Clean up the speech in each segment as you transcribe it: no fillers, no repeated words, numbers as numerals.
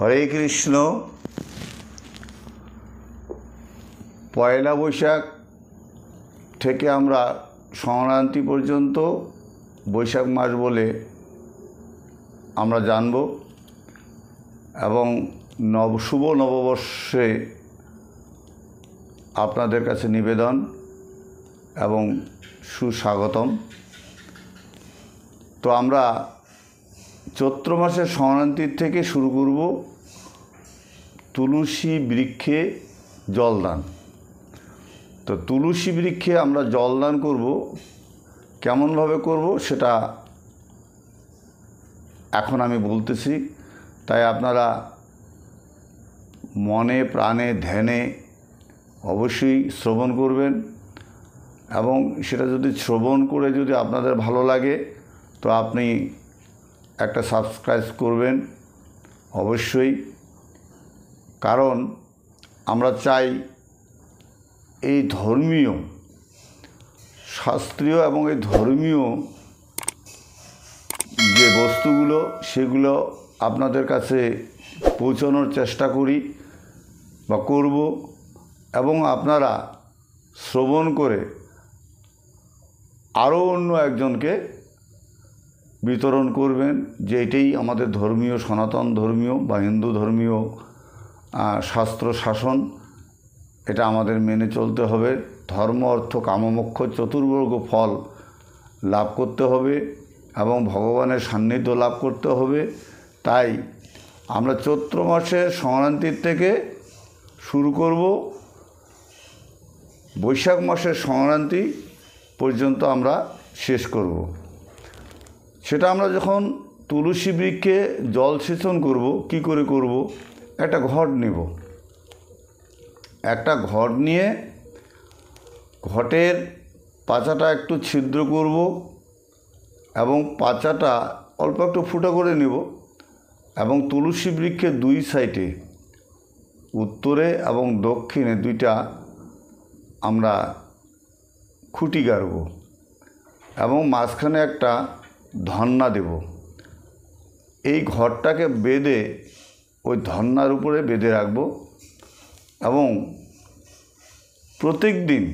হরে কৃষ্ণ। পয়লা বৈশাখ থেকে আমরা সংক্রান্তি পর্যন্ত বৈশাখ মাস বলে আমরা জানব এবং শুভ নববর্ষে আপনাদের কাছে নিবেদন এবং সুস্বাগতম। তো আমরা চৈত্র মাসের সংক্রান্তির থেকে শুরু করব তুলসী বৃক্ষে জলদান। তো তুলসী বৃক্ষে আমরা জলদান করব, কেমনভাবে করব সেটা এখন আমি বলতেছি। তাই আপনারা মনে প্রাণে ধ্যানে অবশ্যই শ্রবণ করবেন এবং সেটা যদি শ্রবণ করে যদি আপনাদের ভালো লাগে তো আপনি একটা সাবস্ক্রাইব করবেন অবশ্যই। কারণ আমরা চাই এই ধর্মীয় শাস্ত্রীয় এবং এই ধর্মীয় যে বস্তুগুলো সেগুলো আপনাদের কাছে পৌঁছানোর চেষ্টা করি বা করব এবং আপনারা শ্রবণ করে আরও অন্য একজনকে বিতরণ করবেন যে এটাই আমাদের ধর্মীয় সনাতন ধর্মীয় বা হিন্দু ধর্মীয় শাস্ত্র শাসন, এটা আমাদের মেনে চলতে হবে। ধর্ম অর্থ কামমোক্ষ চতুর্বর্গ ফল লাভ করতে হবে এবং ভগবানের সান্নিধ্য লাভ করতে হবে। তাই আমরা চৈত্র মাসের সংক্রান্তির থেকে শুরু করব, বৈশাখ মাসের সংক্রান্তি পর্যন্ত আমরা শেষ করব। সেটা আমরা যখন তুলসী বৃক্ষে জল সেচন করব, কি করে করব? একটা ঘট নেব, একটা ঘট নিয়ে ঘটের পাচাটা একটু ছিদ্র করব এবং পাচাটা অল্প একটু ফুটা করে নেব এবং তুলসী বৃক্ষের দুই সাইডে উত্তরে এবং দক্ষিণে দুইটা আমরা খুঁটি গাড়ব এবং মাঝখানে একটা ধন্না দেব। এই ঘরটাকে বেঁধে ওই ধন্নার উপরে বেঁধে রাখব এবং প্রত্যেক দিন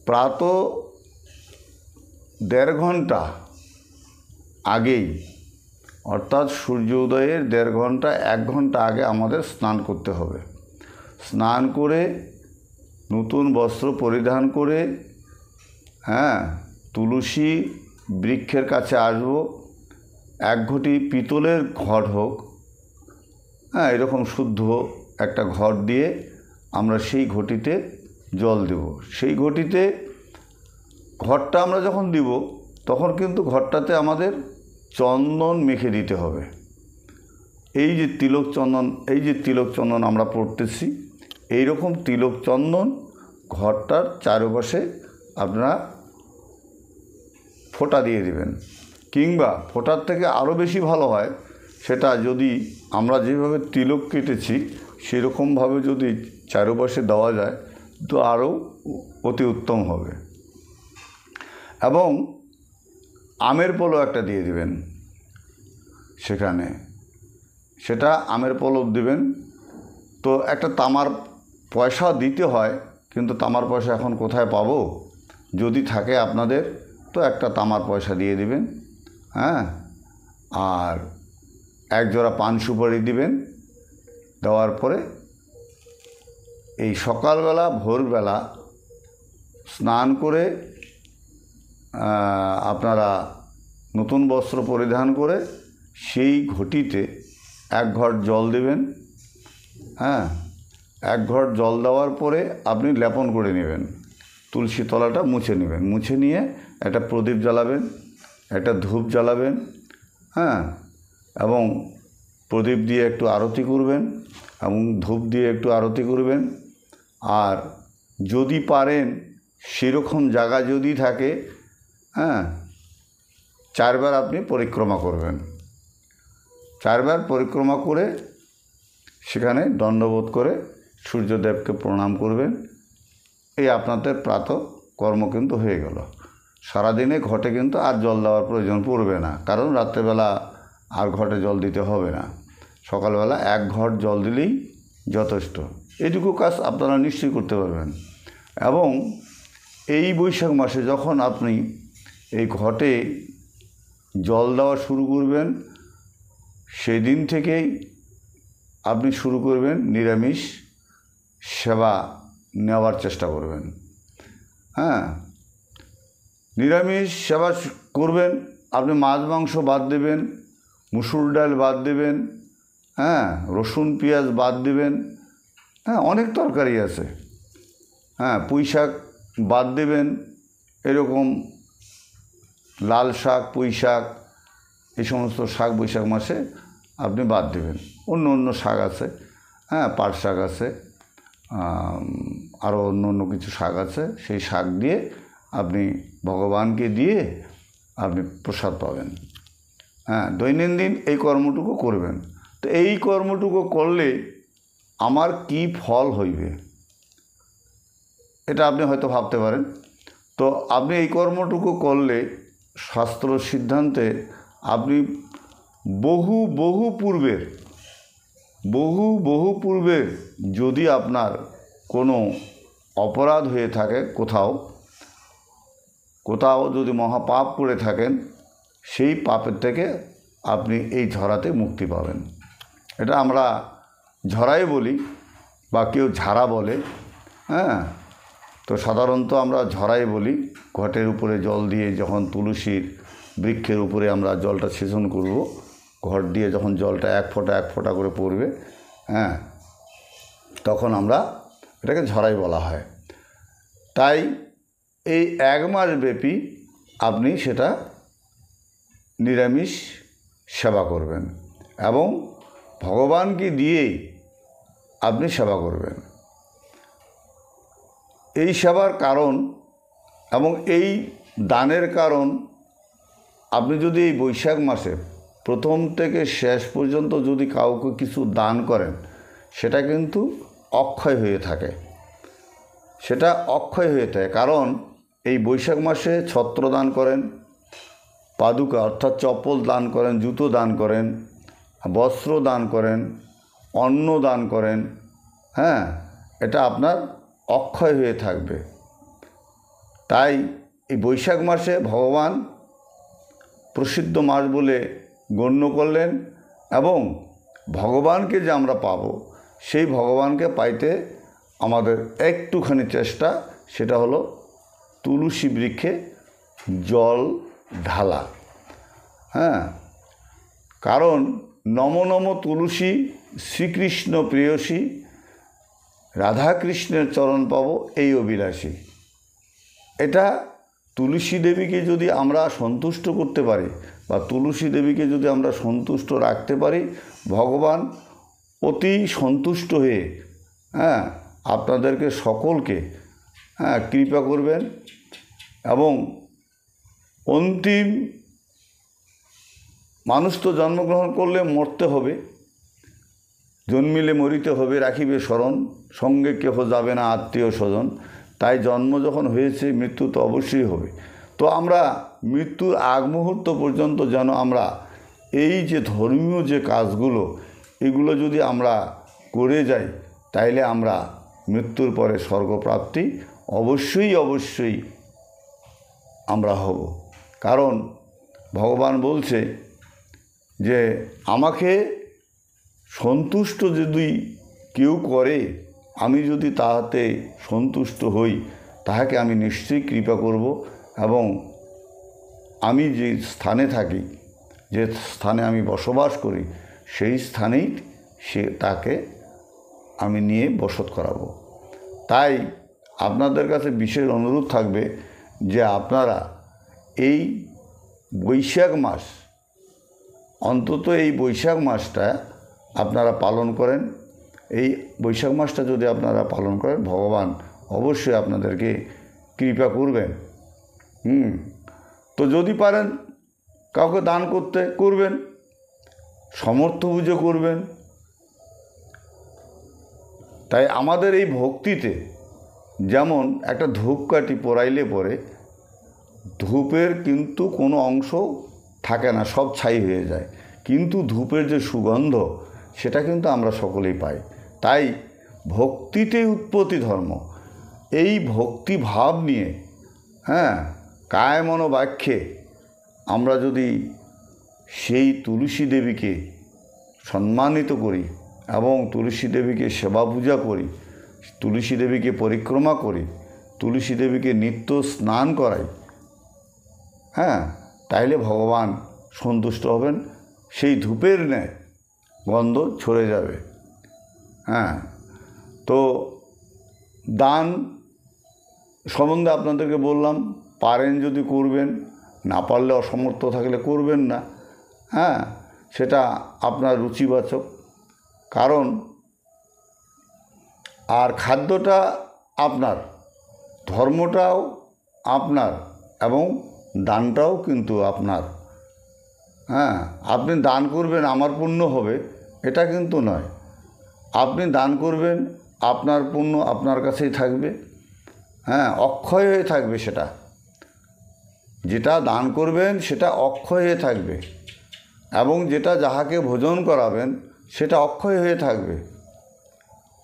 প্রাত 1.5 ঘন্টা আগেই, অর্থাৎ সূর্য উদয়ের 1.5 ঘন্টা 1 ঘন্টা আগে আমাদের স্নান করতে হবে। স্নান করে নতুন বস্ত্র পরিধান করে তুলসী বৃক্ষের কাছে আসব। 1 ঘটি পিতলের ঘট হোক, এরকম শুদ্ধ একটা ঘট দিয়ে আমরা সেই ঘটিতে জল দেব। সেই ঘটিতে ঘটটা আমরা যখন দিব তখন কিন্তু ঘরটাতে আমাদের চন্দন মেখে দিতে হবে। এই যে তিলক চন্দন আমরা পড়তেছি, এই রকম তিলক চন্দন ঘরটার চারপাশে আপনারা ফোঁটা দিয়ে দিবেন, কিংবা ফোঁটার থেকে আরও বেশি ভালো হয় সেটা যদি আমরা যেভাবে তিলক কেটেছি সেরকমভাবে যদি চারপাশে দেওয়া যায় তো আরও অতি উত্তম হবে। এবং আমের পলও একটা দিয়ে দিবেন সেখানে, সেটা আমের পলব দিবেন। তো একটা তামার পয়সা দিতে হয়, কিন্তু তামার পয়সা এখন কোথায় পাবো? যদি থাকে আপনাদের তো একটা তামার পয়সা দিয়ে দিবেন। আর 1 জোড়া পান সুপারি দিবেন। দেওয়ার পরে এই সকালবেলা ভোরবেলা স্নান করে আপনারা নতুন বস্ত্র পরিধান করে সেই ঘটিতে 1 ঘট জল দেবেন। 1 ঘট জল দেওয়ার পরে আপনি লেপন করে নেবেন, তুলসী তলাটা মুছে নেবেন। মুছে নিয়ে একটা প্রদীপ জ্বালাবেন, একটা ধূপ জ্বালাবেন, এবং প্রদীপ দিয়ে একটু আরতি করবেন এবং ধূপ দিয়ে একটু আরতি করবেন। আর যদি পারেন সেরকম জায়গা যদি থাকে 4 বার আপনি পরিক্রমা করবেন। 4 বার পরিক্রমা করে সেখানে দণ্ডবোধ করে সূর্যদেবকে প্রণাম করবেন। এই আপনাদের প্রাতঃ কর্ম কিন্তু হয়ে গেল। সারাদিনে ঘটে কিন্তু আর জল দেওয়ার প্রয়োজন পড়বে না, কারণ রাত্রেবেলা আর ঘটে জল দিতে হবে না। সকালবেলা 1 ঘট জল দিলেই যথেষ্ট। এইটুকু কাজ আপনারা নিশ্চয়ই করতে পারবেন। এবং এই বৈশাখ মাসে যখন আপনি এই ঘটে জল দেওয়া শুরু করবেন, সেই দিন থেকেই আপনি শুরু করবেন নিরামিষ সেবা নেওয়ার চেষ্টা করবেন। হ্যাঁ, নিরামিষ সেবা করবেন। আপনি মাছ মাংস বাদ দেবেন, মুসুর ডাল বাদ দেবেন, হ্যাঁ, রসুন পেঁয়াজ বাদ দেবেন, হ্যাঁ, অনেক তরকারি আছে, হ্যাঁ, পুঁই শাক বাদ দেবেন, এরকম লাল শাক, পুঁই শাক, এই সমস্ত শাক বৈশাখ মাসে আপনি বাদ দেবেন। অন্য অন্য শাক আছে, হ্যাঁ, পাট শাক আছে, আরও অন্য অন্য কিছু শাক আছে, সেই শাক দিয়ে আপনি ভগবানকে দিয়ে আপনি প্রসাদ পাবেন। হ্যাঁ, দৈনন্দিন এই কর্মটুকু করবেন। তো এই কর্মটুকু করলে আমার কি ফল হইবে, এটা আপনি হয়তো ভাবতে পারেন। তো আপনি এই কর্মটুকু করলে শাস্ত্র সিদ্ধান্তে আপনি বহু পূর্বের যদি আপনার কোনো অপরাধ হয়ে থাকে, কোথাও যদি মহাপাপ করে থাকেন, সেই পাপের থেকে আপনি এই ঝরাতে মুক্তি পাবেন। এটা আমরা ঝরাই বলি বা কেউ ঝাড়া বলে। হ্যাঁ, তো সাধারণত আমরা ঝরাই বলি। ঘটের উপরে জল দিয়ে যখন তুলসীর বৃক্ষের উপরে আমরা জলটা সেচন করব, ঘট দিয়ে যখন জলটা এক ফোঁটা করে পড়বে, হ্যাঁ, তখন আমরা এটাকে ঝরাই বলা হয়। তাই এই 1 মাস ব্যাপী আপনি সেটা নিরামিষ সেবা করবেন এবং ভগবানকে দিয়েই আপনি সেবা করবেন। এই সেবার কারণ এবং এই দানের কারণ, আপনি যদি এই বৈশাখ মাসে প্রথম থেকে শেষ পর্যন্ত যদি কাউকে কিছু দান করেন, সেটা কিন্তু অক্ষয় হয়ে থাকে, কারণ এই বৈশাখ মাসে ছত্র দান করেন, পাদুকা অর্থাৎ চপ্পল দান করেন, জুতো দান করেন, বস্ত্র দান করেন, অন্ন দান করেন, হ্যাঁ, এটা আপনার অক্ষয় হয়ে থাকবে। তাই এই বৈশাখ মাসে ভগবান প্রসিদ্ধ মাস বলে গণ্য করলেন এবং ভগবানকে যে আমরা পাব, সেই ভগবানকে পাইতে আমাদের একটুখানি চেষ্টা, সেটা হলো তুলসী বৃক্ষে জল ঢালা। হ্যাঁ, কারণ নম নম তুলসী শ্রীকৃষ্ণ প্রেয়সী, রাধাকৃষ্ণের চরণ পাব এই অভিলাষী। এটা তুলসী দেবীকে যদি আমরা সন্তুষ্ট করতে পারি বা তুলসী দেবীকে যদি আমরা সন্তুষ্ট রাখতে পারি, ভগবান অতি সন্তুষ্ট হয়ে, হ্যাঁ, আপনাদেরকে সকলকে, হ্যাঁ, কৃপা করবেন এবং অন্তিম মানুষ তো জন্মগ্রহণ করলে মরতে হবে, জন্মিলে মরিতে হবে, রাখিবে স্মরণ, সঙ্গে কেহ যাবে না আত্মীয় স্বজন। তাই জন্ম যখন হয়েছে, মৃত্যু তো অবশ্যই হবে। তো আমরা মৃত্যুর আগ মুহূর্ত পর্যন্ত যেন আমরা এই যে ধর্মীয় যে কাজগুলো, এগুলো যদি আমরা করে যাই, তাইলে আমরা মৃত্যুর পরে স্বর্গপ্রাপ্তি অবশ্যই আমরা হব। কারণ ভগবান বলছে যে আমাকে সন্তুষ্ট যদি কেউ করে, আমি যদি তাহাতে সন্তুষ্ট হই, তাহাকে আমি নিশ্চয়ই কৃপা করব এবং আমি যে স্থানে থাকি, যে স্থানে আমি বসবাস করি, সেই স্থানেই তাকে আমি নিয়ে বসত করাবো। তাই আপনাদের কাছে বিশেষ অনুরোধ থাকবে যে আপনারা এই বৈশাখ মাস, অন্তত এই বৈশাখ মাসটা আপনারা পালন করেন। এই বৈশাখ মাসটা যদি আপনারা পালন করেন, ভগবান অবশ্যই আপনাদেরকে কৃপা করবেন। তো যদি পারেন কাউকে দান করবেন, সমর্থ পুজো করবেন। তাই আমাদের এই ভক্তিতে যেমন একটা ধূপকাঠি পোড়াইলে পরে ধূপের কিন্তু কোনো অংশ থাকে না, সব ছাই হয়ে যায়, কিন্তু ধূপের যে সুগন্ধ, সেটা কিন্তু আমরা সকলেই পাই। তাই ভক্তিতেই উৎপত্তি ধর্ম। এই ভক্তি ভাব নিয়ে কায় মনো বাক্যে আমরা যদি সেই তুলসী দেবীকে সম্মানিত করি এবং তুলসী দেবীকে সেবা পূজা করি, তুলসী দেবীকে পরিক্রমা করি, তুলসী দেবীকে নিত্য স্নান করাই, তাইলে ভগবান সন্তুষ্ট হবেন, সেই ধূপের ন্যায় গন্ধ ছড়ে যাবে। তো দান সম্বন্ধে আপনাদেরকে বললাম, পারেন যদি করবেন, না পারলে অসমর্থ থাকলে করবেন না। সেটা আপনার রুচিবাচক। কারণ আর খাদ্যটা আপনার, ধর্মটাও আপনার এবং দানটাও কিন্তু আপনার। আপনি দান করবেন আমার পুণ্য হবে এটা কিন্তু নয়। আপনি দান করবেন, আপনার পুণ্য আপনার কাছেই থাকবে, অক্ষয় হয়ে থাকবে। সেটা যেটা দান করবেন সেটা অক্ষয় হয়ে থাকবে, এবং যেটা যাহাকে ভোজন করাবেন সেটা অক্ষয় হয়ে থাকবে।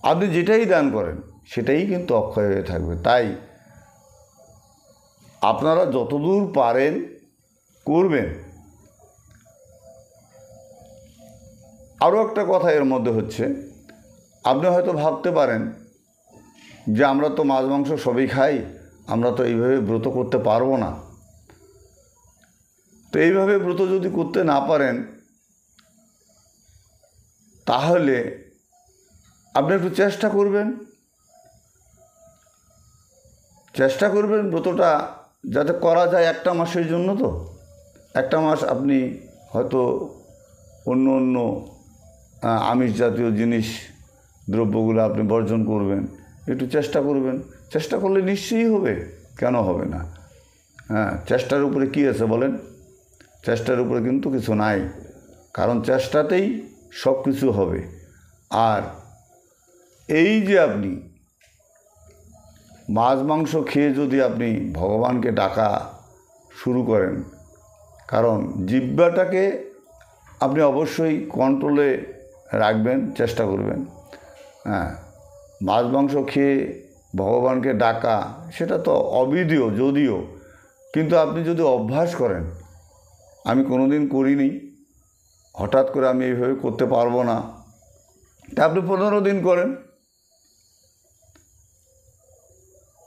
আপনি যেটাই দান করেন সেটাই কিন্তু অক্ষয় হয়ে থাকবে। তাই আপনারা যতদূর পারেন করবেন। আরও একটা কথা এর মধ্যে হচ্ছে, আপনি হয়তো ভাবতে পারেন যে আমরা তো মাছ মাংস সবই খাই, আমরা তো এইভাবে ব্রত করতে পারবো না। তো এইভাবে ব্রত যদি করতে না পারেন তাহলে আপনি একটু চেষ্টা করবেন ব্রতটা যাতে করা যায় একটা মাসের জন্য। তো একটা মাস আপনি হয়তো অন্য অন্য আমিষ জাতীয় জিনিস দ্রব্যগুলো আপনি বর্জন করবেন, একটু চেষ্টা করবেন। চেষ্টা করলে নিশ্চয়ই হবে, কেন হবে না? চেষ্টার উপরে কি আছে বলেন? চেষ্টার উপরে কিন্তু কিছু নাই, কারণ চেষ্টাতেই সব কিছু হবে। আর এই যে আপনি মাছ মাংস খেয়ে যদি আপনি ভগবানকে ডাকা শুরু করেন, কারণ জিহ্বাটাকে আপনি অবশ্যই কন্ট্রোলে রাখবেন, চেষ্টা করবেন। মাছ মাংস খেয়ে ভগবানকে ডাকা সেটা তো অবিধিও যদিও, কিন্তু আপনি যদি অভ্যাস করেন, আমি কোনোদিন করিনি, হঠাৎ করে আমি এইভাবে করতে পারবো না, তা আপনি 15 দিন করেন।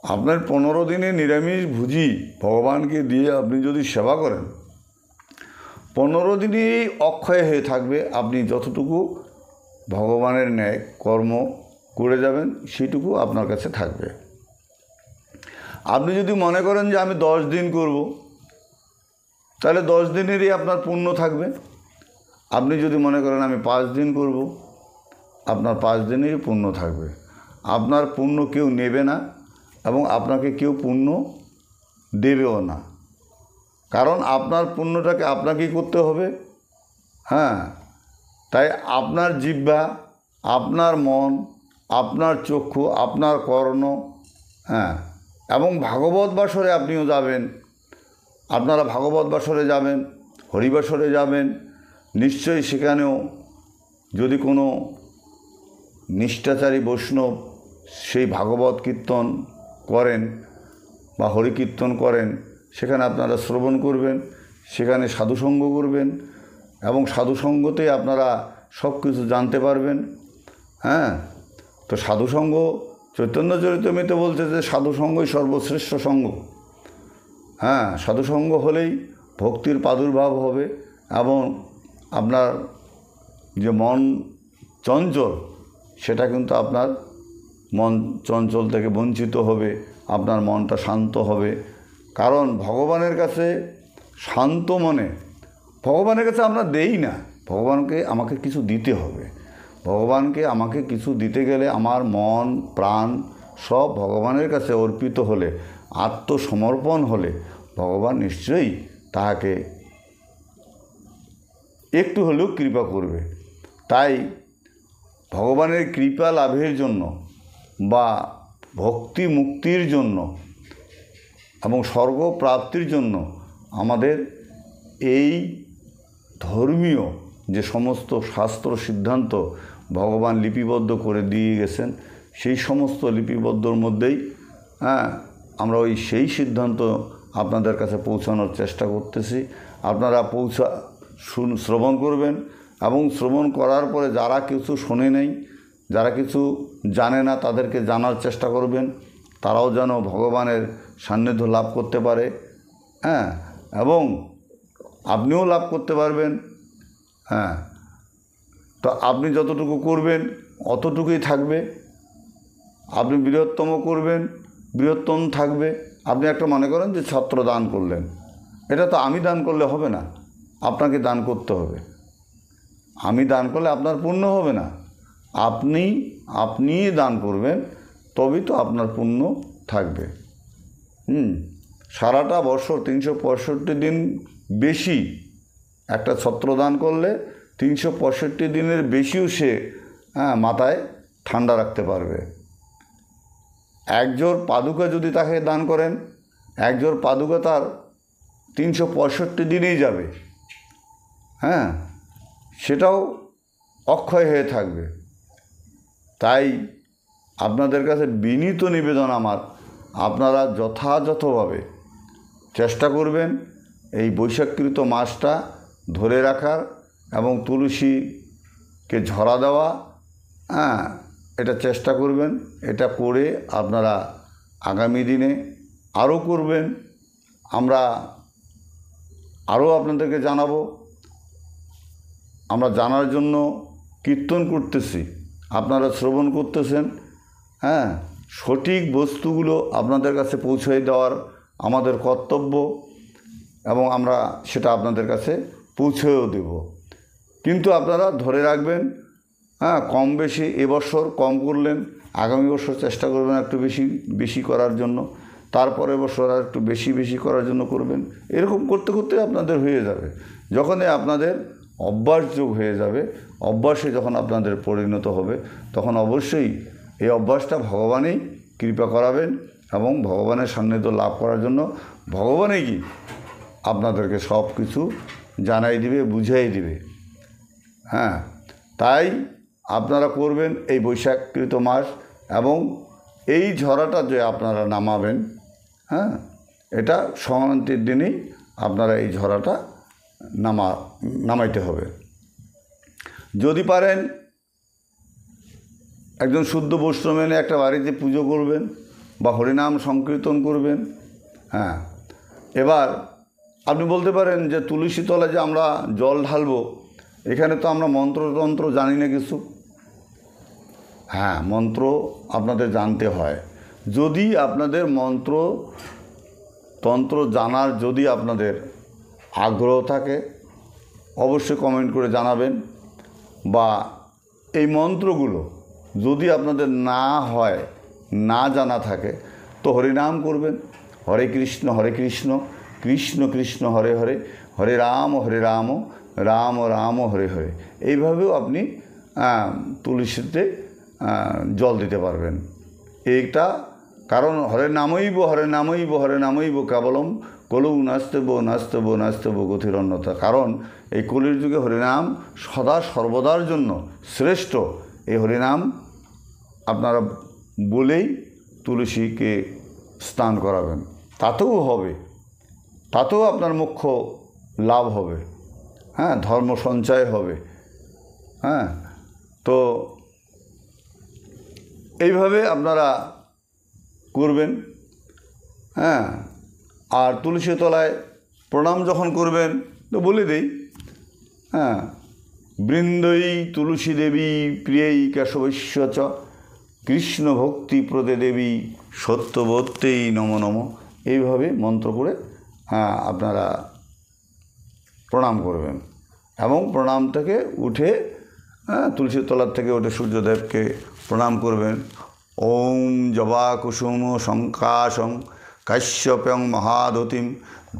আপনার 15 দিনে নিরামিষ ভুজি ভগবানকে দিয়ে আপনি যদি সেবা করেন, 15 দিনেই অক্ষয় হয়ে থাকবে। আপনি যতটুকু ভগবানের ন্যায় কর্ম করে যাবেন সেটুকু আপনার কাছে থাকবে। আপনি যদি মনে করেন যে আমি 10 দিন করব, তাহলে 10 দিনেরই আপনার পুণ্য থাকবে। আপনি যদি মনে করেন আমি 5 দিন করব, আপনার 5 দিনেরই পুণ্য থাকবে। আপনার পুণ্য কেউ নেবে না এবং আপনাকে কেউ পুণ্য দেবেও না, কারণ আপনার পুণ্যটাকে আপনাকেই করতে হবে। তাই আপনার জিহ্বা, আপনার মন, আপনার চক্ষু, আপনার কর্ণ, এবং ভাগবত বাসরে আপনিও যাবেন। আপনারা ভাগবত বাসরে যাবেন, হরিবাসরে যাবেন, নিশ্চয়ই সেখানেও যদি কোনো নিষ্ঠাচারী বৈষ্ণব সেই ভাগবত কীর্তন করেন বা হরিকীর্তন করেন, সেখানে আপনারা শ্রবণ করবেন, সেখানে সাধুসঙ্গ করবেন, এবং সাধুসঙ্গতেই আপনারা সব কিছু জানতে পারবেন। তো সাধুসঙ্গ চৈতন্য চরিতামৃতে বলছে যে সাধুসঙ্গই সর্বশ্রেষ্ঠ সঙ্গ। সাধুসঙ্গ হলেই ভক্তির প্রাদুর্ভাব হবে, এবং আপনার যে মন চঞ্চল সেটা কিন্তু আপনার মন চঞ্চল থেকে বঞ্চিত হবে, আপনার মনটা শান্ত হবে। কারণ ভগবানের কাছে শান্ত মনে, ভগবানের কাছে আমরা দেই না, ভগবানকে আমাকে কিছু দিতে হবে। ভগবানকে আমাকে কিছু দিতে গেলে আমার মন প্রাণ সব ভগবানের কাছে অর্পিত হলে, আত্মসমর্পণ হলে ভগবান নিশ্চয়ই তাহাকে একটু হলেও কৃপা করবে। তাই ভগবানের কৃপা লাভের জন্য বা ভক্তি মুক্তির জন্য এবং স্বর্গ প্রাপ্তির জন্য আমাদের এই ধর্মীয় যে সমস্ত শাস্ত্র সিদ্ধান্ত ভগবান লিপিবদ্ধ করে দিয়ে গেছেন, সেই সমস্ত লিপিবদ্ধর মধ্যেই আমরা সেই সিদ্ধান্ত আপনাদের কাছে পৌঁছানোর চেষ্টা করতেছি। আপনারা শ্রবণ করবেন এবং শ্রবণ করার পরে যারা কিছু শোনে নেই, যারা কিছু জানে না, তাদেরকে জানার চেষ্টা করবেন, তারাও যেন ভগবানের সান্নিধ্য লাভ করতে পারে, এবং আপনিও লাভ করতে পারবেন। তো আপনি যতটুকু করবেন অতটুকুই থাকবে। আপনি বৃহত্তম করবেন, বৃহত্তম থাকবে। আপনি একটা মনে করেন যে ছত্র দান করলেন, এটা তো আমি দান করলে হবে না, আপনাকে দান করতে হবে। আমি দান করলে আপনার পুণ্য হবে না, আপনিই দান করবেন, তবেই তো আপনার পুণ্য থাকবে। সারাটা বছর 365 দিন বেশি একটা ছত্র দান করলে 365 দিনের বেশিও সে মাথায় ঠান্ডা রাখতে পারবে। একজোড় পাদুকা যদি তাকে দান করেন, একজোড় পাদুকা তার 365 দিনেই যাবে, সেটাও অক্ষয় হয়ে থাকবে। তাই আপনাদের কাছে বিনীত নিবেদন আমার, আপনারা যথাযথভাবে চেষ্টা করবেন এই বৈশাখকৃত মাসটা ধরে রাখার এবং তুলসীকে ঝরা দেওয়া, এটা চেষ্টা করবেন। এটা করে আপনারা আগামী দিনে আরও করবেন। আমরা আরও আপনাদেরকে জানাবো। আমরা জানার জন্য কীর্তন করতেছি, আপনারা শ্রবণ করতেছেন। সঠিক বস্তুগুলো আপনাদের কাছে পৌঁছে দেওয়ার আমাদের কর্তব্য, এবং আমরা সেটা আপনাদের কাছে পৌঁছেও দেব। কিন্তু আপনারা ধরে রাখবেন, কম বেশি এবছর কম করলেন, আগামী বছর চেষ্টা করবেন একটু বেশি করার জন্য, তারপরে বছর আর একটু বেশি করার জন্য করবেন। এরকম করতে করতে আপনাদের হয়ে যাবে। যখনই আপনাদের অভ্যাসযোগ হয়ে যাবে, অভ্যাসে যখন আপনাদের পরিণত হবে, তখন অবশ্যই এই অভ্যাসটা ভগবানই কৃপা করাবেন, এবং ভগবানের সান্নিধ্য লাভ করার জন্য ভগবানই কি আপনাদেরকে সব কিছু জানাই দিবে, বুঝাই দিবে। তাই আপনারা করবেন এই বৈশাখকৃত মাস, এবং এই ঝরাটা যে আপনারা নামাবেন, এটা সংক্রান্তির দিনেই আপনারা এই ঝরাটা নামাইতে হবে। যদি পারেন একজন শুদ্ধ বৈষ্ণব এনে একটা বাড়িতে পুজো করবেন বা হরিনাম সংকীর্তন করবেন। এবার আপনি বলতে পারেন যে তুলসী তলায় যে আমরা জল ঢালবো, এখানে তো আমরা মন্ত্রতন্ত্র জানি না কিছু। মন্ত্র আপনাদের জানতে হয়। যদি আপনাদের তন্ত্র জানার যদি আপনাদের আগ্রহ থাকে, অবশ্যই কমেন্ট করে জানাবেন। বা এই মন্ত্রগুলো যদি আপনাদের না জানা থাকে, তো হরিনাম করবেন। হরে কৃষ্ণ কৃষ্ণ কৃষ্ণ হরে হরে, হরে রাম রাম রাম হরে হরে। এইভাবেও আপনি তুলসীতে জল দিতে পারবেন। এইটা কারণ হরে নামইব কেবলম কলৌ নাস্তব গতির অন্যতা। কারণ এই কলির যুগে হরিনাম সদা সর্বদার জন্য শ্রেষ্ঠ। এই হরিনাম আপনারা বলেই তুলসীকে স্নান করাবেন, তাতেও আপনার মোক্ষ লাভ হবে, ধর্ম সঞ্চয় হবে। তো এইভাবে আপনারা করবেন। আর তুলসী তলায় প্রণাম যখন করবেন, তো বলে দেই, বৃন্দৈ তুলসী দেবী প্রিয়ৈ কেশবস্য চ কৃষ্ণ ভক্তি প্রদে দেবী সত্যবত্যেই নমো নমঃ। এইভাবে মন্ত্র করে আপনারা প্রণাম করবেন, এবং প্রণাম থেকে উঠে তুলসী তলার থেকে উঠে সূর্যদেবকে প্রণাম করবেন। ওম জবা কুসুম শঙ্কাশং কাশ্যপং মহাদতিম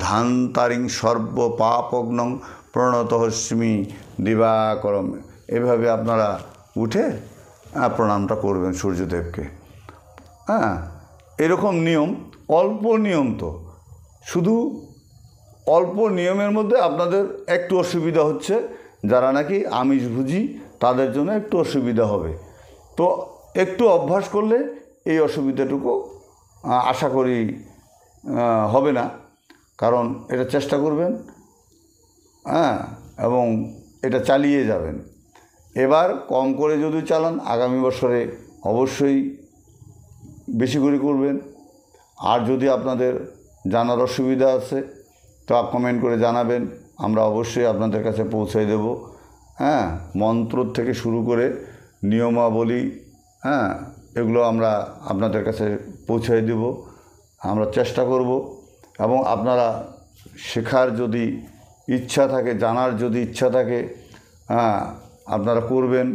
ধান্তারিং সর্ব পাপগ্নং প্রণতহস্মি দিবাকরম। এভাবে আপনারা উঠে প্রণামটা করবেন সূর্যদেবকে। এরকম নিয়ম, অল্প নিয়ম, তো শুধু অল্প নিয়মের মধ্যে আপনাদের একটু অসুবিধা হচ্ছে যারা নাকি আমিষভোজী তাদের জন্য একটু অসুবিধা হবে। তো একটু অভ্যাস করলে এই অসুবিধাটুকু আশা করি হবে না। কারণ এটা চেষ্টা করবেন, এবং এটা চালিয়ে যাবেন। এবার কম করে যদি চালান, আগামী বছরে অবশ্যই বেশি করে করবেন। আর যদি আপনাদের জানার অসুবিধা আছে তো কমেন্ট করে জানাবেন, আমরা অবশ্যই আপনাদের কাছে পৌঁছে দেব। মন্ত্র থেকে শুরু করে নিয়মাবলী, এগুলো আমরা আপনাদের কাছে পৌঁছে দেব। আমরা চেষ্টা করব, এবং আপনারা শেখার যদি ইচ্ছা থাকে, জানার যদি ইচ্ছা থাকে, আপনারা করবেন।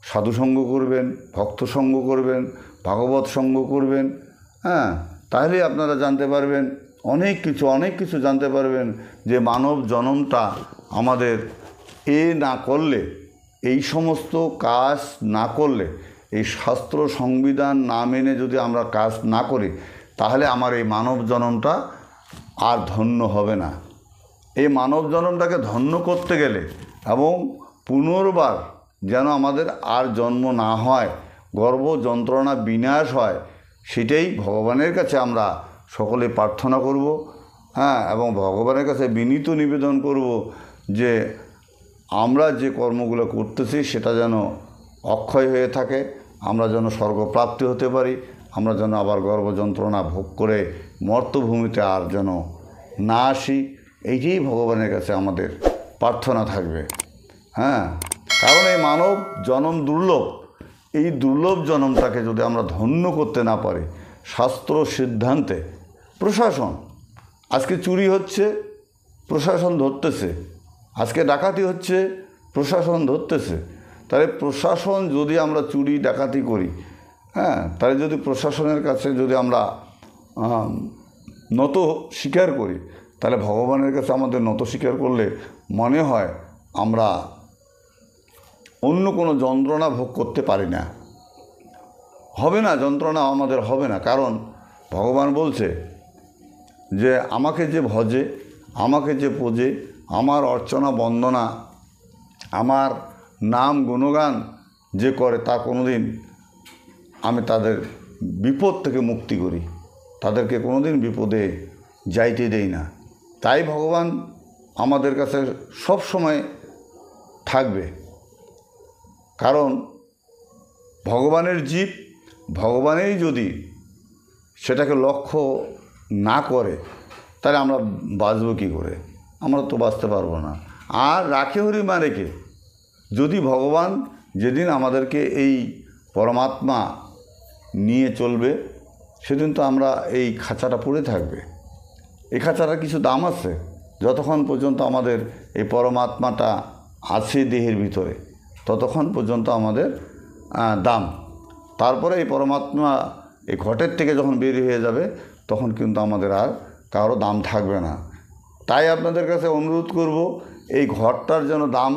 সাধুসঙ্গ করবেন, ভক্ত সঙ্গ করবেন, ভাগবত সঙ্গ করবেন। তাহলে আপনারা জানতে পারবেন অনেক কিছু জানতে পারবেন যে মানব জন্মটা আমাদের না করলে, এই সমস্ত কাজ না করলে, এই শাস্ত্র সংবিধান না মেনে যদি আমরা কাজ না করি, তাহলে আমার এই মানব জন্মটা আর ধন্য হবে না। এই মানব জন্মটাকে ধন্য করতে গেলে এবং পুনর্বার যেন আমাদের আর জন্ম না হয়, গর্ভ যন্ত্রণা বিনাশ হয়, সেটাই ভগবানের কাছে আমরা সকলে প্রার্থনা করব। এবং ভগবানের কাছে বিনীত নিবেদন করব যে আমরা যে কর্মগুলো করতেছি সেটা যেন অক্ষয় হয়ে থাকে, আমরা যেন স্বর্গপ্রাপ্তি হতে পারি, আমরা যেন আবার গর্ভ যন্ত্রণা ভোগ করে মর্তভূমিতে আর যেন না আসি। এইটাই ভগবানের কাছে আমাদের প্রার্থনা থাকবে। কারণ এই মানব জন্ম দুর্লভ, এই দুর্লভ জন্মটাকে যদি আমরা ধন্য করতে না পারি, শাস্ত্র সিদ্ধান্তে, প্রশাসন, আজকে চুরি হচ্ছে প্রশাসন ধরতেছে, আজকে ডাকাতি হচ্ছে প্রশাসন ধরতেছে। তাহলে প্রশাসন যদি আমরা চুরি ডাকাতি করি, তাহলে যদি প্রশাসনের কাছে যদি আমরা নত স্বীকার করি, তাহলে ভগবানের কাছে আমাদের নত স্বীকার করলে মনে হয় আমরা অন্য কোনো যন্ত্রণা ভোগ করতে পারি না, হবে না, যন্ত্রণা আমাদের হবে না। কারণ ভগবান বলছে যে আমাকে যে ভজে, আমাকে যে পূজে, আমার অর্চনা বন্দনা, আমার নাম গুণগান যে করে, তা কোনোদিন আমি তাদের বিপদ থেকে মুক্তি করি, তাদেরকে কোনোদিন বিপদে যাইতে দেই না। তাই ভগবান আমাদের কাছে সব সময় থাকবে। কারণ ভগবানের জীব, ভগবানেই যদি সেটাকে লক্ষ্য না করে, তাহলে আমরা বাঁচব কী করে? আমরা তো বাঁচতে পারবো না। আর রাখে হরি মা রেখে, যদি ভগবান যেদিন আমাদেরকে এই পরমাত্মা নিয়ে চলবে, সেদিন তো আমরা এই খাঁচাটা পড়ে থাকবে। এই খাঁচাটার কিছু দাম আছে। যতক্ষণ পর্যন্ত আমাদের এই পরমাত্মাটা আছে দেহের ভিতরে, ততক্ষণ পর্যন্ত আমাদের দাম। তারপরে এই পরমাত্মা এই ঘটের থেকে যখন বের হয়ে যাবে, তখন কিন্তু আমাদের আর কারো দাম থাকবে না। তাই আপনাদের কাছে অনুরোধ করব, এই ঘরটার যেন দাম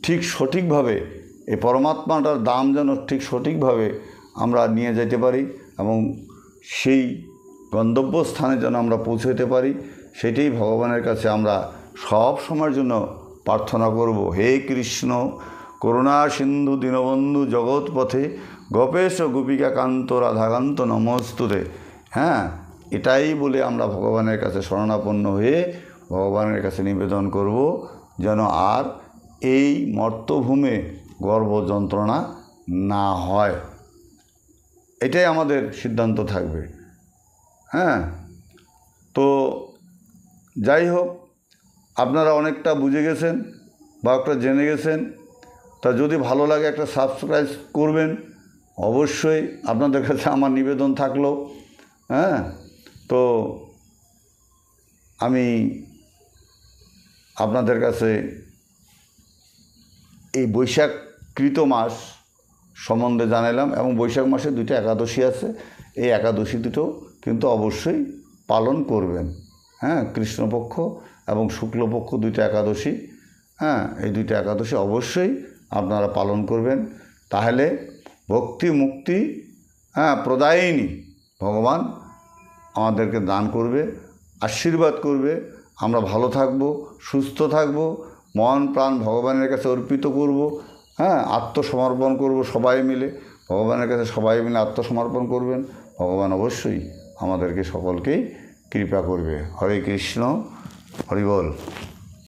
ঠিক সঠিকভাবে, এই পরমাত্মাটার দাম যেন ঠিক সঠিকভাবে আমরা নিয়ে যেতে পারি, এবং সেই গন্তব্যস্থানে যেন আমরা পৌঁছতে পারি, সেটাই ভগবানের কাছে আমরা সব সময়ের জন্য প্রার্থনা করব। হে কৃষ্ণ করুণা সিন্ধু দীনবন্ধু জগৎপথে গোপেশ গোপিকা কান্ত রাধাকান্ত নমস্তুতে। এটাই বলে আমরা ভগবানের কাছে শরণাপন্ন হয়ে ভগবানের কাছে নিবেদন করব যেন আর এই মর্তভূমে গর্ভ যন্ত্রণা না হয়। এটাই আমাদের সিদ্ধান্ত থাকবে। তো যাই হোক, আপনারা অনেকটা বুঝে গেছেন বা একটা জেনে গেছেন। তা যদি ভালো লাগে একটা সাবস্ক্রাইব করবেন, অবশ্যই আপনাদের কাছে আমার নিবেদন থাকলো। তো আমি আপনাদের কাছে এই বৈশাখকৃত মাস সম্বন্ধে জানালাম, এবং বৈশাখ মাসে 2টা একাদশী আছে। এই একাদশী দুটো কিন্তু অবশ্যই পালন করবেন। কৃষ্ণপক্ষ এবং শুক্লপক্ষ 2টা একাদশী, এই 2টা একাদশী অবশ্যই আপনারা পালন করবেন। তাহলে ভক্তি মুক্তি প্রদায়িনী ভগবান আমাদেরকে দান করবে, আশীর্বাদ করবে। আমরা ভালো থাকব, সুস্থ থাকব, মন প্রাণ ভগবানের কাছে অর্পিত করব। হ্যাঁ, আত্মসমর্পণ করব সবাই মিলে, ভগবানের কাছে সবাই মিলে আত্মসমর্পণ করবেন। ভগবান অবশ্যই আমাদেরকে সকলকেই কৃপা করবে। হরে কৃষ্ণ, হরি বল।